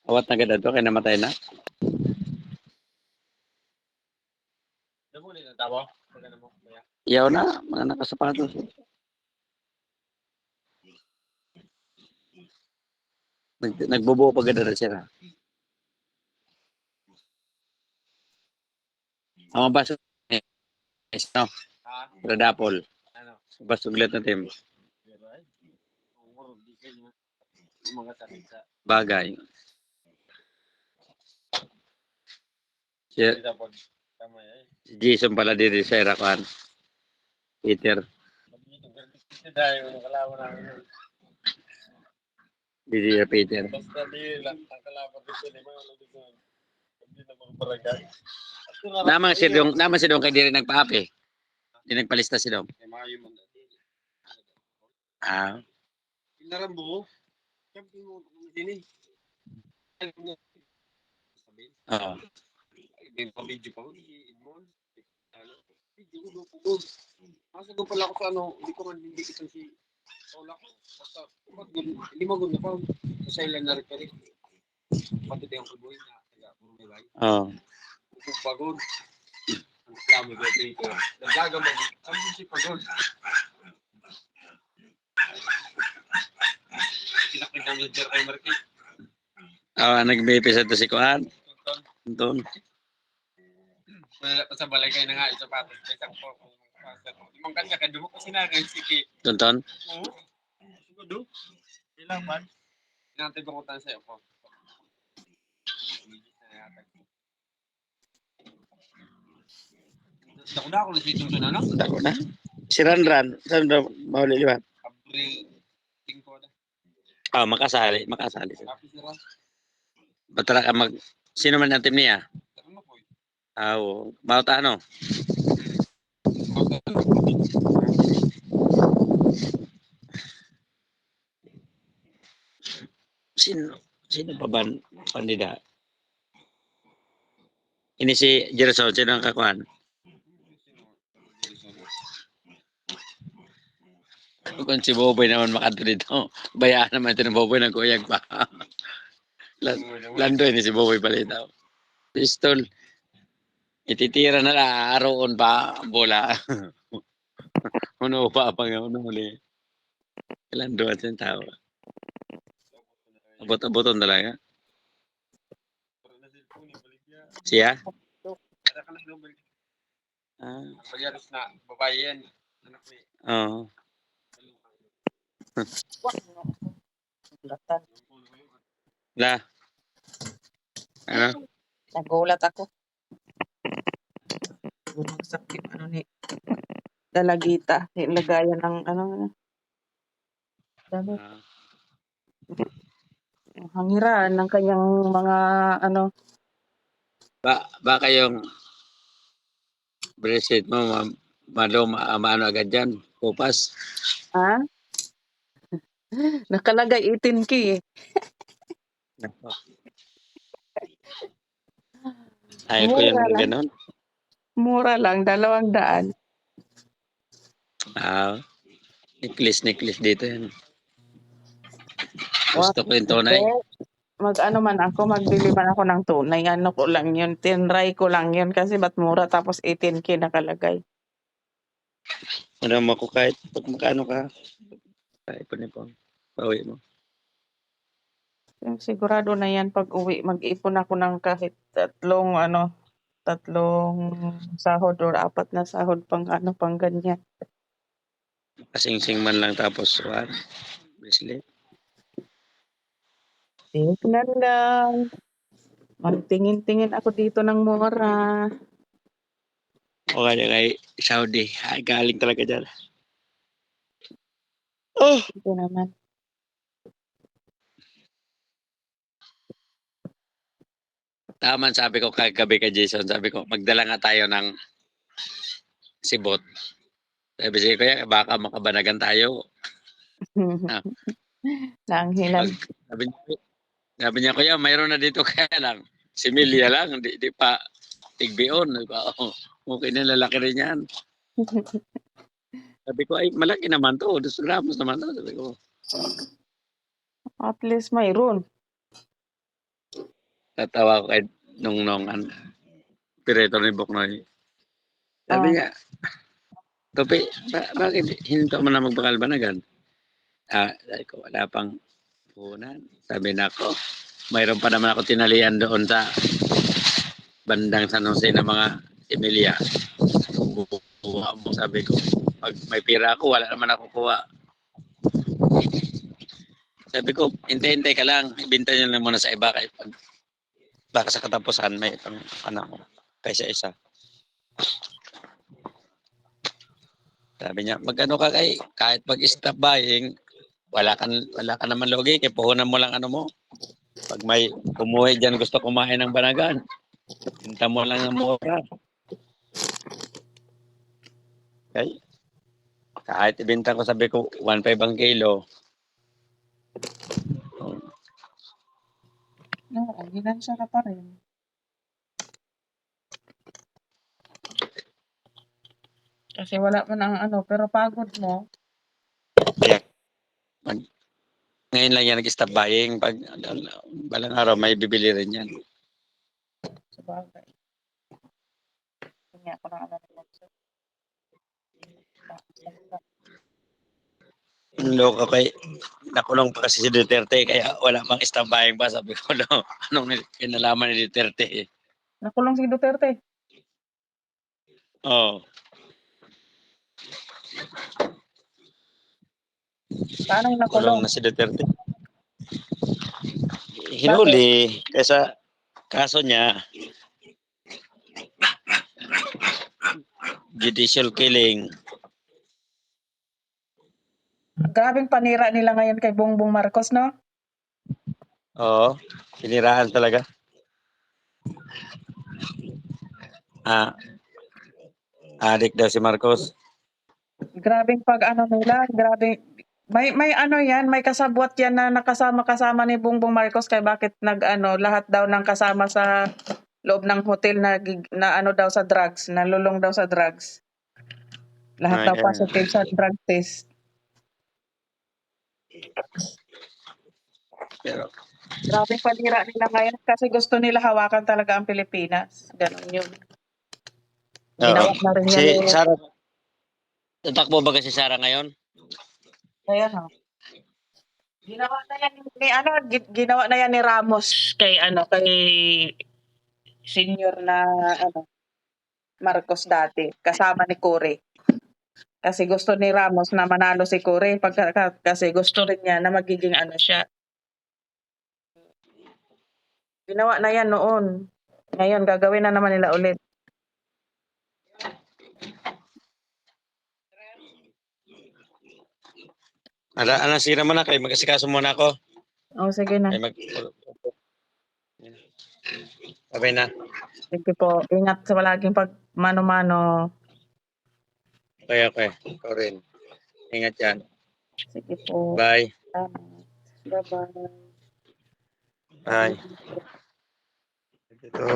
Awat na ganda to, kaya namatay na. Iyaw na, mga nakasapatos. Nagbubuo pa ganda na siya. Ang baso no? Radapol. Basuglet na team. Bagay. Si Jason pala dito sa Irakan. Peter. Didi ya Peter. Namang si Dong kay diri nagpaapi. Di nagpalista si Dong. Ah. Inarambo. Oo. Video pa Masa ko pala ako sa ano, hindi ko man hindi isang si Paula ko. Basta, hindi mo ganda pa. Sa ilan na rin ka rin. Pati tayo ko buhay na. Oo. Pagod. Ang reklamo ba dito? Naglaga mo. Ang si pagod. Kinakita ng leader kay Marquez. Nag-BP sa to si Kuan. Anton. Sa balay kayo na nga, isa pa. Isa po. Limang kanya ka, dumo ko sinagay si Tonton. Oo. Siguro. Ilang man. Sinantay ko tayo sa'yo po. Dako na ako na si Tung na, no? Dako na. Si Ranran. Saan daw mahuli di ba? April 5 na. Makasali. Happy sila. Batara ka sino man ang team niya? Dako na po. Bauta ano? Sino pa ba kandidat? Ini si Jerson, sino ang kakuan? Kung si Boboy naman makadto dito, bayaan naman ito ng Boboy, nag-uyag pa. Lando ini si Boboy palitaw. Pistol. Ititira na lang, aroon pa, bola. Uno pa huli. Lando at yung tao. Abot-aboton talaga. Siya? Pagyaris na, babae yan. Oo. La. Ano? Nagulat ako. Sakit ano ni Dalagita. Nilagayan ng ano. Dami. Hangiran ng kanyang mga ano. Baka yung bracelet mo, maano agad dyan. Kupas. Ha? Nakalagay 18K eh. Ayaw ko yung ganun. Mura lang, 200. Necklace dito yan. Gusto ko yung tunay. Magbili man ako ng tunay. Ano ko lang yun, tinry ko lang yun kasi ba't mura tapos 18K nakalagay. Ano mo ko kahit pag makano ka. Kahit po. Pauwi mo. Sigurado na yan pag uwi, mag-ipon ako ng kahit tatlong sahod or 4 na sahod pang ganyan. Kasing-sing man lang tapos bracelet. Tingnan lang. Magtingin-tingin ako dito ng mura. O kaya kay Saudi. Ay, galing talaga dyan. Oh! Ito naman. Taman, sabi ko kagabi kay Jason, sabi ko, magdala nga tayo ng sibot. Sabi siya, kaya baka makabanagan tayo. Naanghilan. Sabi niya, kuya, mayroon na dito kaya lang. Si Milia lang, di pa tigbion. Okay na, lalaki rin yan. Sabi ko, ay, malaki naman to. 2 gramos naman to. Sabi ko. At least mayroon. Tatawa ko kay Nongnong, operator ni Boknoy. Sabi Oh. niya, Tope, bakit hinto mo na magbakal banagan? Sabi ko, wala pang puhunan. Sabi na ako, mayroon pa naman ako tinalian doon sa bandang San Jose na mga Emilia. Kuha mo, sabi ko. Pag may pira ako, wala naman ako kuha. Sabi ko, hintay-hintay ka lang. Ibinta nyo lang muna sa iba. Kaya baka sa katapusan, may itong kaysa isa. Sabi niya, magano ka kahit pag-stop buying, wala ka naman logi, kaya puhunan mo lang ano mo. Pag may umuwi dyan gusto kumain ng banagan, hinta mo lang ng mura. Okay? Kahit ibenta ko, sabi ko, 1.5 ang kilo. Oo, ginansya ka pa rin. Kasi wala mo ng ano, pero pagod mo. Kaya, ngayon lang yan nag-stop buying. Pag balang araw, may bibili rin yan. Sabagay. Hindi ako na ano naman sa Loko kay nakulong pa kasi si Duterte kaya wala pang stop buying pa. Sabi ko, no, anong kinalaman ni Duterte? Nakulong si Duterte. Oo. Paano Kulong nakulong? na si Duterte. Hinuli kaysa kaso niya judicial killing. Grabing panira nila ngayon kay Bongbong Marcos, no? Oo, siniraan talaga. Adik daw si Marcos. Grabing pag ano nila, grabe. May ano yan, may kasabwat yan na nakasama-kasama ni Bongbong Marcos kay bakit nag-ano, lahat daw ng kasama sa loob ng hotel na ano daw sa drugs, nalulong daw sa drugs. Lahat daw positive sa drug test. Pero Grabe panira nila ngayon kasi gusto nila hawakan talaga ang Pilipinas. Ganun yun. Ginawa na rin yan si Sara, tatakbo ba kasi Sara ngayon? Ayan ha. Ginawa na yan ni ano, ginawa na yan ni Ramos kay ano, kay senior na ano, Marcos dati, kasama ni Cory. Kasi gusto ni Ramos na manalo si Cory kasi gusto rin niya na magiging ano siya. Ginawa na yan noon. Ngayon gagawin na naman nila ulit. Ano sira mo na kay mag-asikaso muna ako. Oh, sige na. Sabay na. Sige po. Ingat sa palaging pag mano-mano. Okay. Ikaw rin. Ingat yan. Sige po. Bye. Bye-bye. Bye. Ito.